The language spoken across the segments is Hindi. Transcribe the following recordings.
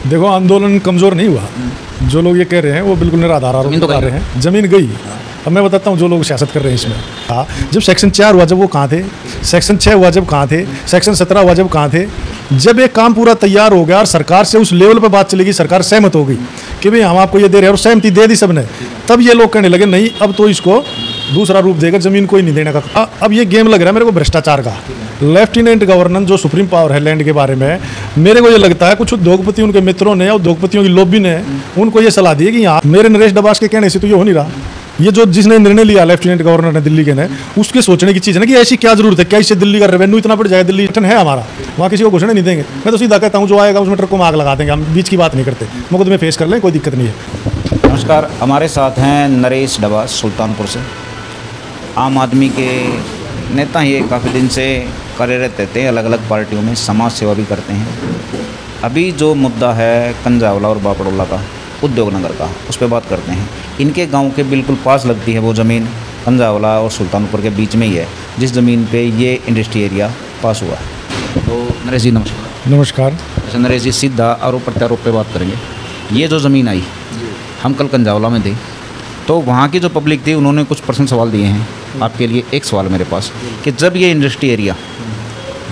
देखो, आंदोलन कमज़ोर नहीं हुआ। जो लोग ये कह रहे हैं वो बिल्कुल निराधार आरोप लगा रहे हैं। ज़मीन गई। अब मैं बताता हूँ जो लोग सियासत कर रहे हैं इसमें। हाँ, जब सेक्शन 4 हुआ जब वो कहाँ थे, सेक्शन 6 हुआ जब कहाँ थे, सेक्शन 17 हुआ जब कहाँ थे। जब एक काम पूरा तैयार हो गया और सरकार से उस लेवल पर बात चलेगी, सरकार सहमत हो गई कि भाई हम आपको ये दे रहे हैं और सहमति दे दी सबने, तब ये लोग कहने लगे नहीं अब तो इसको दूसरा रूप देगा, ज़मीन कोई नहीं देने का। अब ये गेम लग रहा है मेरे को भ्रष्टाचार का। लेफ्टिनेंट गवर्नर जो सुप्रीम पावर है लैंड के बारे में, मेरे को ये लगता है कुछ उद्योगपति उनके मित्रों ने और उद्योगपतियों की लॉबी ने उनको ये सलाह दी है कि यहाँ मेरे नरेश डबास के कहने से तो ये हो नहीं रहा। ये जो जिसने निर्णय लिया लेफ्टिनेंट गवर्नर ने दिल्ली के ने, उसके सोचने की चीज़ है ना कि ऐसी क्या जरूरत है, क्या इससे दिल्ली का रेवेन्यू इतना बढ़ जाएगा। दिल्ली है हमारा, वहाँ किसी को घोषणा नहीं देंगे। मैं तो सीधा कहता हूँ जो आएगा उसमें ट्रक को आग लगा देंगे। हम बीच की बात नहीं करते, मुकदमे फेस कर लें, कोई दिक्कत नहीं है। नमस्कार, हमारे साथ हैं नरेश डबास सुल्तानपुर से। आम आदमी के नेता ही काफ़ी दिन से कार्यरत रहते हैं, अलग अलग पार्टियों में समाज सेवा भी करते हैं। अभी जो मुद्दा है कंजावला और बापड़ोला का, उद्योगनगर का, उस पर बात करते हैं। इनके गांव के बिल्कुल पास लगती है वो ज़मीन, कंजावला और सुल्तानपुर के बीच में ही है, जिस ज़मीन पे ये इंडस्ट्री एरिया पास हुआ है। तो नरेश जी नमस्कार। नमस्कार। अच्छा नरेश जी, सीधा आरोप प्रत्यारोप पे बात करेंगे। ये जो ज़मीन आई, हम कल कंजावला में थे, तो वहाँ की जो पब्लिक थी उन्होंने कुछ पर्सनल सवाल दिए हैं आपके लिए। एक सवाल मेरे पास कि जब ये इंडस्ट्री एरिया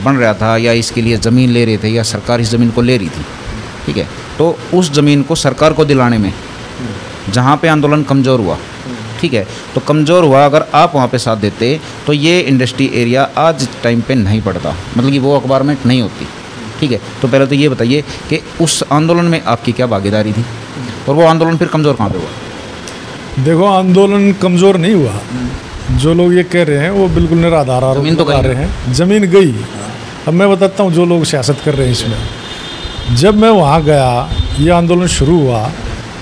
बन रहा था या इसके लिए ज़मीन ले रहे थे या सरकार इस ज़मीन को ले रही थी, ठीक है, तो उस ज़मीन को सरकार को दिलाने में जहाँ पे आंदोलन कमज़ोर हुआ, ठीक है, तो कमज़ोर हुआ, अगर आप वहाँ पे साथ देते तो ये इंडस्ट्री एरिया आज टाइम पे नहीं पड़ता, मतलब कि वो अखबारमेंट नहीं होती, ठीक है। तो पहले तो ये बताइए कि उस आंदोलन में आपकी क्या भागीदारी थी और वो आंदोलन फिर कमज़ोर कहाँ पे हुआ? देखो, आंदोलन कमज़ोर नहीं हुआ। जो लोग ये कह रहे हैं वो बिल्कुल निराधार आरोप लगा रहे हैं। ज़मीन गई। अब मैं बताता हूँ जो लोग सियासत कर रहे हैं इसमें। जब मैं वहाँ गया, ये आंदोलन शुरू हुआ,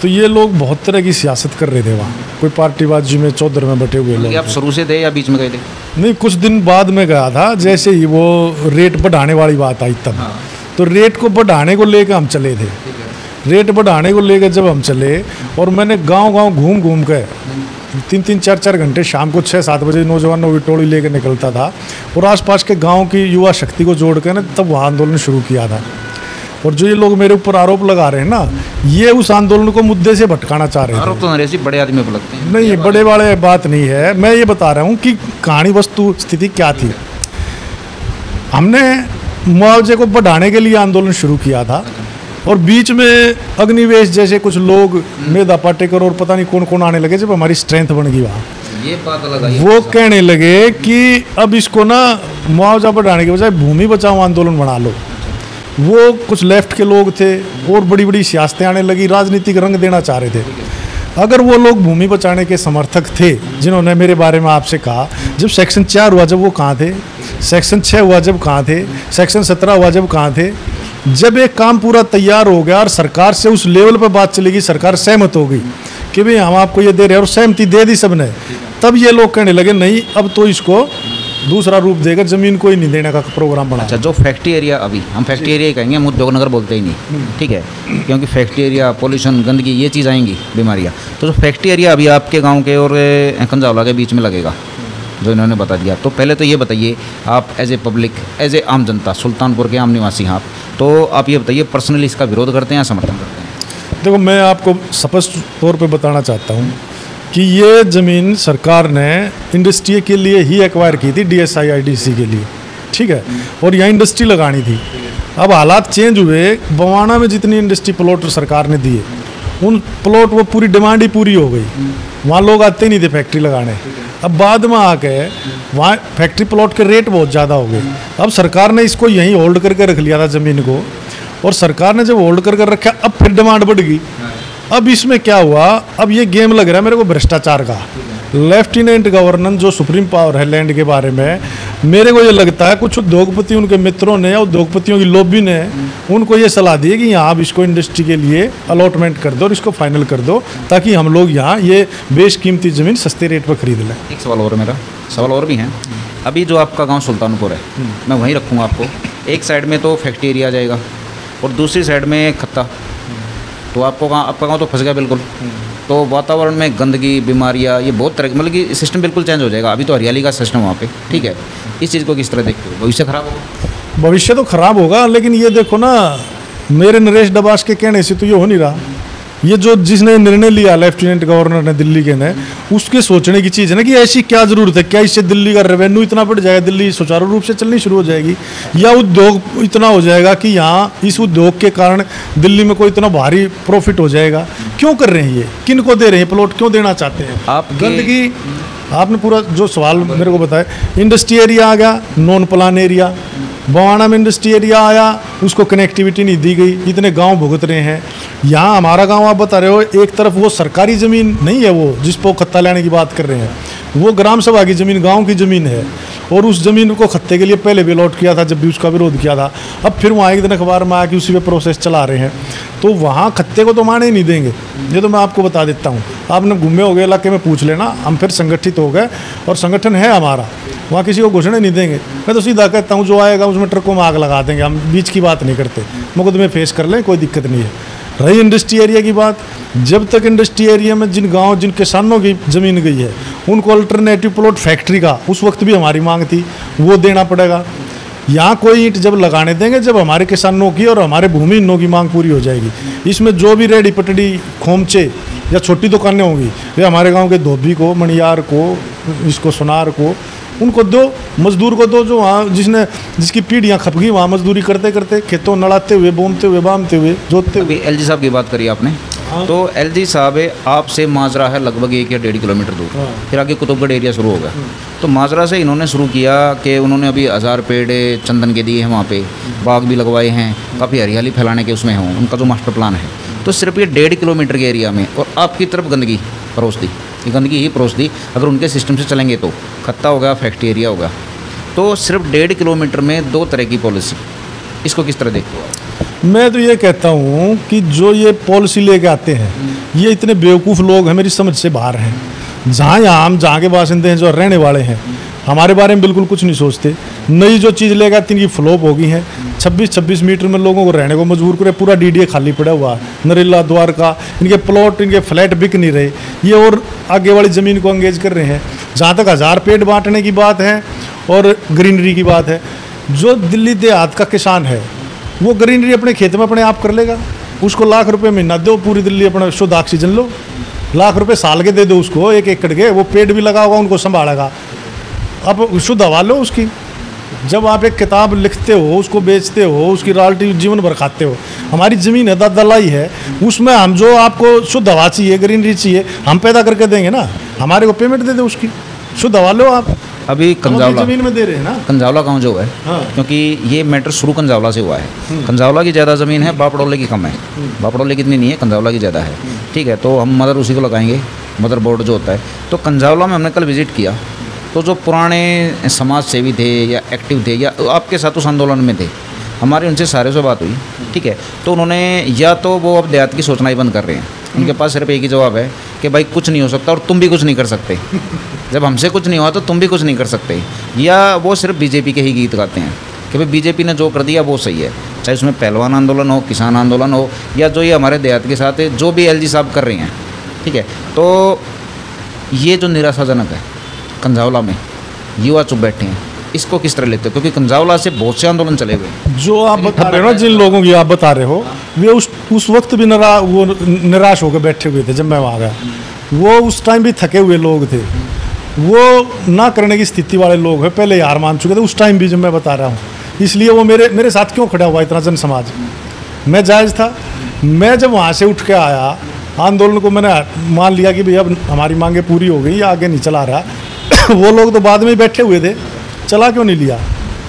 तो ये लोग बहुत तरह की सियासत कर रहे थे वहाँ। कोई पार्टीबाजी में चौधर में बटे हुए लोग। आप शुरू से थे या बीच में गए थे? नहीं, कुछ दिन बाद में गया था। जैसे ही वो रेट बढ़ाने वाली बात आई तब, तो रेट को बढ़ाने को लेकर हम चले थे। रेट बढ़ाने को लेकर जब हम चले, और मैंने गांव-गांव घूम के 3-3, 4-4 घंटे शाम को 6-7 बजे नौजवानों की टोली लेकर निकलता था और आसपास के गांव की युवा शक्ति को जोड़ कर तब वहाँ आंदोलन शुरू किया था। और जो ये लोग मेरे ऊपर आरोप लगा रहे हैं ना, ये उस आंदोलन को मुद्दे से भटकाना चाह रहे हैं। आरोप तो नरेश जी बड़े आदमी को लगते हैं। नहीं, बड़े वाले बात नहीं है। मैं ये बता रहा हूँ कि कहानी वस्तु स्थिति क्या थी। हमने मुआवजे को बढ़ाने के लिए आंदोलन शुरू किया था और बीच में अग्निवेश जैसे कुछ लोग, मेधा पाटेकर और पता नहीं कौन कौन आने लगे। जब हमारी स्ट्रेंथ बन गई वहाँ, ये बात अलग है। वो कहने लगे कि अब इसको ना मुआवजा बढ़ाने के बजाय भूमि बचाओ आंदोलन बना लो। वो कुछ लेफ्ट के लोग थे और बड़ी बड़ी सियासतें आने लगी, राजनीतिक रंग देना चाह रहे थे। अगर वो लोग भूमि बचाने के समर्थक थे जिन्होंने मेरे बारे में आपसे कहा, जब सेक्शन 4 हुआ जब वो कहाँ थे, सेक्शन 6 हुआ जब कहाँ थे, सेक्शन 17 हुआ जब कहाँ थे। जब एक काम पूरा तैयार हो गया और सरकार से उस लेवल पर बात चलेगी, सरकार सहमत हो गई कि भाई हम आपको ये दे रहे हैं और सहमति दे दी सबने, तब ये लोग कहने लगे नहीं अब तो इसको दूसरा रूप देकर ज़मीन कोई नहीं देने का प्रोग्राम बना। अच्छा, जो फैक्ट्री एरिया, अभी हम फैक्ट्री एरिया ही कहेंगे, हम उद्योगनगर बोलते ही नहीं, ठीक है, क्योंकि फैक्ट्री एरिया, पॉल्यूशन, गंदगी, ये चीज़ आएंगी, बीमारियाँ। तो जो फैक्ट्री एरिया अभी आपके गांव के और कंजावला के बीच में लगेगा, जो इन्होंने बता दिया, तो पहले तो ये बताइए, आप as a public, as a आम जनता, सुल्तानपुर के आम निवासी हैं आप, तो आप ये बताइए पर्सनली इसका विरोध करते हैं या समर्थन करते हैं? देखो, मैं आपको स्पष्ट तौर पे बताना चाहता हूँ कि ये ज़मीन सरकार ने इंडस्ट्री के लिए ही एक्वायर की थी, DSIIDC के लिए, ठीक है, और यहाँ इंडस्ट्री लगानी थी। अब हालात चेंज हुए, बवाना में जितनी इंडस्ट्री प्लॉट सरकार ने दिए, उन प्लॉट वो पूरी डिमांड ही पूरी हो गई, वहाँ लोग आते नहीं थे फैक्ट्री लगाने। अब बाद में आके वहाँ फैक्ट्री प्लॉट के रेट बहुत ज़्यादा हो गए। अब सरकार ने इसको यहीं होल्ड करके रख लिया था ज़मीन को, और सरकार ने जब होल्ड करके रखा, अब फिर डिमांड बढ़ गई। अब इसमें क्या हुआ, अब ये गेम लग रहा है मेरे को भ्रष्टाचार का। लेफ्टिनेंट गवर्नर जो सुप्रीम पावर है लैंड के बारे में, मेरे को ये लगता है कुछ उद्योगपति उनके मित्रों ने, उद्योगपतियों की लॉबी ने उनको ये सलाह दी है कि यहाँ आप इसको इंडस्ट्री के लिए अलॉटमेंट कर दो और इसको फाइनल कर दो, ताकि हम लोग यहाँ ये बेशकीमती ज़मीन सस्ते रेट पर खरीद लें। एक सवाल और, मेरा सवाल और भी है। अभी जो आपका गाँव सुल्तानपुर है, मैं वहीं रखूँगा आपको। एक साइड में तो फैक्ट्री एरिया जाएगा और दूसरी साइड में खत्ता, तो आपका गाँव तो फंस गया बिल्कुल। तो वातावरण में गंदगी, बीमारियाँ, ये बहुत तरह, मतलब कि सिस्टम बिल्कुल चेंज हो जाएगा। अभी तो हरियाली का सिस्टम वहाँ पे, ठीक है, इस चीज़ को किस तरह देखते हो? भविष्य खराब होगा? भविष्य तो खराब होगा, लेकिन ये देखो ना, मेरे नरेश डबास के कहने से तो ये हो नहीं रहा। ये जो जिसने निर्णय लिया लेफ्टिनेंट गवर्नर ने दिल्ली के ने, उसके सोचने की चीज़ है ना कि ऐसी क्या ज़रूरत है, क्या इससे दिल्ली का रेवेन्यू इतना बढ़ जाएगा, दिल्ली सुचारू रूप से चलनी शुरू हो जाएगी, या उद्योग इतना हो जाएगा कि यहाँ इस उद्योग के कारण दिल्ली में कोई इतना भारी प्रॉफिट हो जाएगा। क्यों कर रहे हैं ये, किन को दे रहे हैं प्लॉट, क्यों देना चाहते हैं? आप गंदगी, आपने पूरा जो सवाल मेरे को बताया, इंडस्ट्री एरिया आ गया, नॉन प्लान एरिया, बवाना में इंडस्ट्री एरिया आया, उसको कनेक्टिविटी नहीं दी गई, इतने गांव भुगत रहे हैं। यहाँ हमारा गांव आप बता रहे हो, एक तरफ वो सरकारी ज़मीन नहीं है, वो जिस पर खत्ता लेने की बात कर रहे हैं, वो ग्राम सभा की ज़मीन, गांव की ज़मीन है, और उस ज़मीन को खत्ते के लिए पहले भी अलॉट किया था जब भी उसका विरोध किया था। अब फिर वहाँ एक दिन अखबार में आया कि उसी पे प्रोसेस चला रहे हैं, तो वहाँ खत्ते को तो माने ही नहीं देंगे। ये तो मैं आपको बता देता हूँ, आपने घूमे हो गए इलाके में पूछ लेना, हम फिर संगठित हो गए और संगठन है हमारा, वहाँ किसी को घुसने नहीं देंगे। मैं तो सीधा कहता हूँ, जो आएगा उसमें ट्रकों में आग लगा देंगे, हम बीच की बात नहीं करते, मुकदमे फेस कर लें, कोई दिक्कत नहीं है। रही इंडस्ट्री एरिया की बात, जब तक इंडस्ट्री एरिया में जिन गांव, जिन किसानों की ज़मीन गई है, उनको अल्टरनेटिव प्लॉट फैक्ट्री का उस वक्त भी हमारी मांग थी, वो देना पड़ेगा। यहाँ कोई ईंट जब लगाने देंगे जब हमारे किसानों की और हमारे भूमिहीनों की मांग पूरी हो जाएगी। इसमें जो भी रेडी पटड़ी, खोमचे या छोटी दुकानें होंगी, वे हमारे गाँव के धोबी को, मणियार को, इसको सोनार को, उनको दो, मजदूर को दो, जो वहाँ जिसकी पीढ़ियाँ खप गई, वहाँ मजदूरी करते करते, खेतों नड़ाते हुए, बोमते हुए, बामते हुए, जोतते हुए। एलजी साहब की बात करी आपने, तो एलजी साहब आपसे माजरा है लगभग 1 या 1.5 किलोमीटर दूर, फिर आगे कुतुबगढ़ एरिया शुरू होगा। तो माजरा से इन्होंने शुरू किया कि उन्होंने अभी 1000 पेड़ चंदन के दिए हैं, वहाँ पे बाग भी लगवाए हैं, काफ़ी हरियाली फैलाने के उसमें हों, उनका जो मास्टर प्लान है। तो सिर्फ ये 1.5 किलोमीटर के एरिया में, और आपकी तरफ गंदगी परोस दी, ये गंदगी ही परोस दी। अगर उनके सिस्टम से चलेंगे तो खत्ता होगा, फैक्ट्री एरिया होगा। तो सिर्फ 1.5 किलोमीटर में 2 तरह की पॉलिसी, इसको किस तरह देखते हो आप? मैं तो ये कहता हूँ कि जो ये पॉलिसी लेके आते हैं, ये इतने बेवकूफ़ लोग हैं, मेरी समझ से बाहर हैं। जहाँ यहाँ हम जहाँ के बासिंदे हैं, जो रहने वाले हैं, हमारे बारे में बिल्कुल कुछ नहीं सोचते। नई जो चीज़ लेके आती इनकी फ्लॉप हो गई है। 26-26 मीटर में लोगों को रहने को मजबूर करे, पूरा डीडीए खाली पड़ा हुआ है, नरेला द्वारका, इनके प्लॉट, इनके फ्लैट बिक नहीं रहे, ये और आगे वाली ज़मीन को अंगेज कर रहे हैं। जहाँ तक 1000 पेड़ बांटने की बात है और ग्रीनरी की बात है, जो दिल्ली देहात का किसान है वो ग्रीनरी अपने खेत में अपने आप कर लेगा। उसको लाख रुपए महीना दो, पूरी दिल्ली अपना शुद्ध ऑक्सीजन लो, लाख रुपए साल के दे दो उसको, 1 एकड़ के, वो पेड़ भी लगा होगा, उनको संभालेगा। अब शुद्ध हवा लो उसकी। जब आप एक किताब लिखते हो, उसको बेचते हो, उसकी रॉयल्टी जीवन भर खाते हो। हमारी ज़मीन है, दलाई है, उसमें हम जो आपको शुद्ध हवा चाहिए, ग्रीनरी चाहिए, हम पैदा करके देंगे ना, हमारे को पेमेंट दे दो उसकी, शुद्ध हवा लो आप। अभी कंजावला ज़मीन में दे रहे हैं ना, कंजावला गांव जो है, हाँ। क्योंकि ये मैटर शुरू कंजावला से हुआ है। कंजावला की ज़्यादा ज़मीन है, बापड़ोले की कम है। बापड़ोले की इतनी नहीं है, कंजावला की ज़्यादा है। ठीक है, तो हम मदर उसी को लगाएंगे, मदर बोर्ड जो होता है। तो कंजावला में हमने कल विज़िट किया, तो जो पुराने समाज सेवी थे या एक्टिव थे या आपके साथ उस आंदोलन में थे, हमारी उनसे सारे से बात हुई। ठीक है, तो उन्होंने या तो वो अब देहात की सोचना ही बंद कर रहे हैं, उनके पास सिर्फ एक ही जवाब है कि भाई कुछ नहीं हो सकता और तुम भी कुछ नहीं कर सकते। जब हमसे कुछ नहीं हुआ तो तुम भी कुछ नहीं कर सकते। या वो सिर्फ बीजेपी के ही गीत गाते हैं कि भाई बीजेपी ने जो कर दिया वो सही है, चाहे उसमें पहलवान आंदोलन हो, किसान आंदोलन हो, या जो ये हमारे देहात के साथ जो भी एलजी साहब कर रहे हैं। ठीक है, तो ये जो निराशाजनक है, कंजावला में युवा चुप बैठे हैं, इसको किस तरह लेते हो? क्योंकि कंजावला से बहुत से आंदोलन चले हुए। जो आप बता रहे हो ना, जिन लोगों की आप बता रहे हो, वे उस वक्त भी निराश होकर बैठे हुए थे। जब मैं वहाँ गया, वो उस टाइम भी थके हुए लोग थे, वो ना करने की स्थिति वाले लोग हैं, पहले हार मान चुके थे उस टाइम भी, जब मैं बता रहा हूँ। इसलिए वो मेरे साथ क्यों खड़ा हुआ इतना जन समाज, मैं जायज़ था। मैं जब वहाँ से उठ के आया, आंदोलन को मैंने मान लिया कि भाई अब हमारी मांगें पूरी हो गई, आगे नहीं चला रहा। वो लोग तो बाद में ही बैठे हुए थे, चला क्यों नहीं लिया,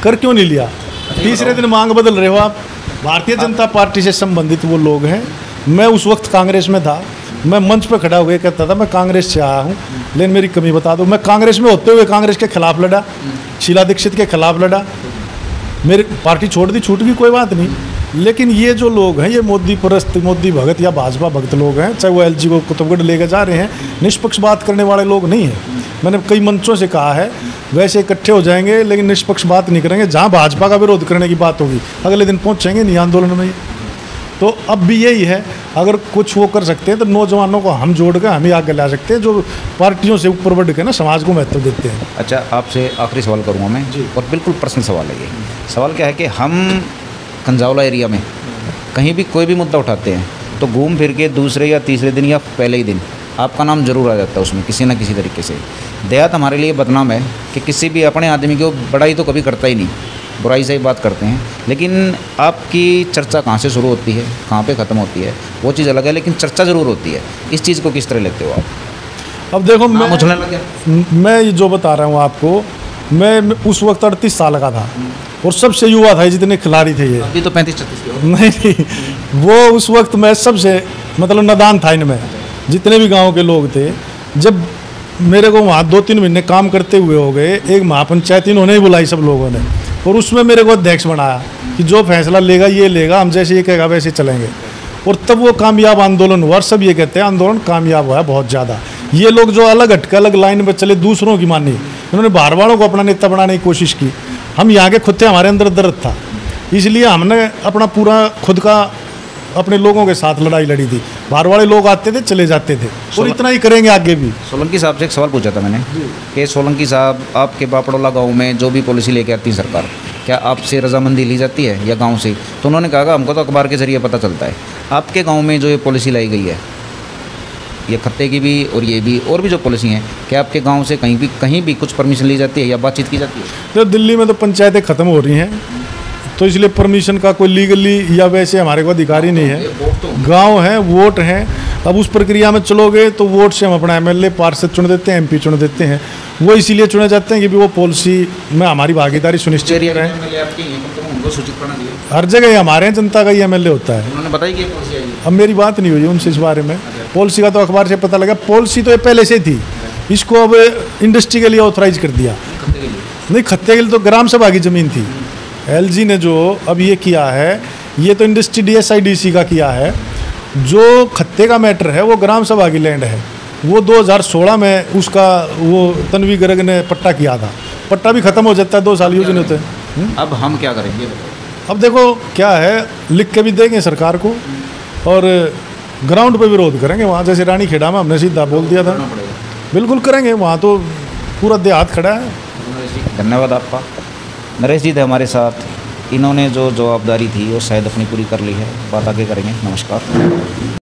कर क्यों नहीं लिया? तीसरे दिन मांग बदल रहे हो आप। भारतीय जनता पार्टी से संबंधित वो लोग हैं। मैं उस वक्त कांग्रेस में था, मैं मंच पर खड़ा हुए कहता था मैं कांग्रेस से आया हूँ, लेकिन मेरी कमी बता दो। मैं कांग्रेस में होते हुए कांग्रेस के खिलाफ लड़ा, शीला दीक्षित के खिलाफ लड़ा, मेरी पार्टी छोड़ दी, छूट गई, कोई बात नहीं। लेकिन ये जो लोग हैं, ये मोदी परस्त, मोदी भगत या भाजपा भगत लोग हैं, चाहे वो एलजी को कुतुबगढ़ लेकर जा रहे हैं, निष्पक्ष बात करने वाले लोग नहीं हैं। मैंने कई मंचों से कहा है, वैसे इकट्ठे हो जाएंगे लेकिन निष्पक्ष बात नहीं करेंगे। जहाँ भाजपा का विरोध करने की बात होगी, अगले दिन पहुँचेंगे नहीं आंदोलन में। तो अब भी यही है, अगर कुछ वो कर सकते हैं तो नौजवानों को हम जोड़ कर हम ही आगे ला सकते हैं, जो पार्टियों से ऊपर बढ़ के ना समाज को महत्व देते हैं। अच्छा, आपसे आखिरी सवाल करूँगा मैं, और बिल्कुल पर्सनल सवाल है ये। सवाल क्या है कि हम कंजावला एरिया में कहीं भी कोई भी मुद्दा उठाते हैं तो घूम फिर के दूसरे या तीसरे दिन या पहले ही दिन आपका नाम जरूर आ जाता है उसमें किसी न किसी तरीके से। देहात हमारे लिए बदनाम है कि किसी भी अपने आदमी को बड़ाई तो कभी करता ही नहीं, बुराई से ही बात करते हैं। लेकिन आपकी चर्चा कहाँ से शुरू होती है, कहाँ पे ख़त्म होती है, वो चीज़ अलग है, लेकिन चर्चा ज़रूर होती है। इस चीज़ को किस तरह लेते हो आप? अब देखो, मैं ये जो बता रहा हूँ आपको, मैं उस वक्त 38 साल का था और सबसे युवा था, जितने खिलाड़ी थे ये। अभी तो 35-36 नहीं, वो उस वक्त मैं सबसे मतलब नादान था इनमें, जितने भी गांव के लोग थे। जब मेरे को वहाँ 2-3 महीने काम करते हुए हो गए, एक महापंचायत इन्होंने ही बुलाई सब लोगों ने, और उसमें मेरे को अध्यक्ष बनाया कि जो फैसला लेगा ये लेगा, हम जैसे ये कहेगा वैसे चलेंगे। और तब वो कामयाब आंदोलन हुआ। सब ये कहते हैं आंदोलन कामयाब हुआ बहुत ज़्यादा। ये लोग जो अलग हटके अलग लाइन पर चले, दूसरों की मानी, उन्होंने बाहर वालों को अपना नेता बनाने की कोशिश की। हम यहाँ के खुद थे, हमारे अंदर दर्द था, इसलिए हमने अपना पूरा खुद का अपने लोगों के साथ लड़ाई लड़ी थी। बाहर वाले लोग आते थे, चले जाते थे, और इतना ही करेंगे आगे भी। सोलंकी साहब से एक सवाल पूछा था मैंने कि सोलंकी साहब, आपके बापड़ोला गांव में जो भी पॉलिसी लेके आती है सरकार, क्या आपसे रजामंदी ली जाती है या गांव से? तो उन्होंने कहा हमको तो अखबार के जरिए पता चलता है। आपके गांव में जो ये पॉलिसी लाई गई है, ये खत्ते की भी और ये भी और भी जो पॉलिसी हैं, क्या आपके गांव से कहीं भी कुछ परमिशन ली जाती है या बातचीत की जाती है? तो दिल्ली में तो पंचायतें ख़त्म हो रही हैं, तो इसलिए परमिशन का कोई लीगली या वैसे हमारे को अधिकारी नहीं है। गांव है, वोट हैं। अब उस प्रक्रिया में चलोगे तो वोट से हम अपना एमएलए पार्षद चुन देते हैं, एमपी चुन देते हैं। वो इसीलिए चुने जाते हैं कि वो पॉलिसी में हमारी भागीदारी सुनिश्चित करें। हर जगह हमारे यहाँ जनता का ही एमएलए होता है। उन्होंने बताया कि पॉलिसी आई है। अब मेरी बात नहीं हुई उनसे इस बारे में। पॉलिसी का तो अखबार से पता लगा। पॉलिसी तो ये पहले से थी, इसको अब इंडस्ट्री के लिए ऑथराइज कर दिया। नहीं, खत्ते के लिए तो ग्राम सभा की ज़मीन थी। एलजी ने जो अब ये किया है, ये तो इंडस्ट्री DSIDC का किया है। जो खत्ते का मैटर है वो ग्राम सभा की लैंड है। वो 2016 में उसका वो तन्वी गर्ग ने पट्टा किया था। पट्टा भी ख़त्म हो जाता है, 2 साल यूज नहीं होते। अब हम क्या करेंगे? अब देखो क्या है, लिख के भी देंगे सरकार को और ग्राउंड पे विरोध करेंगे वहाँ। जैसे रानी खेड़ा में हमने सीधा बोल दिया था, बिल्कुल करेंगे। वहाँ तो पूरा देहात खड़ा है। धन्यवाद आपका। नरेश जी थे हमारे साथ, इन्होंने जो जवाबदारी थी वो शायद अपनी पूरी कर ली है। बात आगे करेंगे। नमस्कार।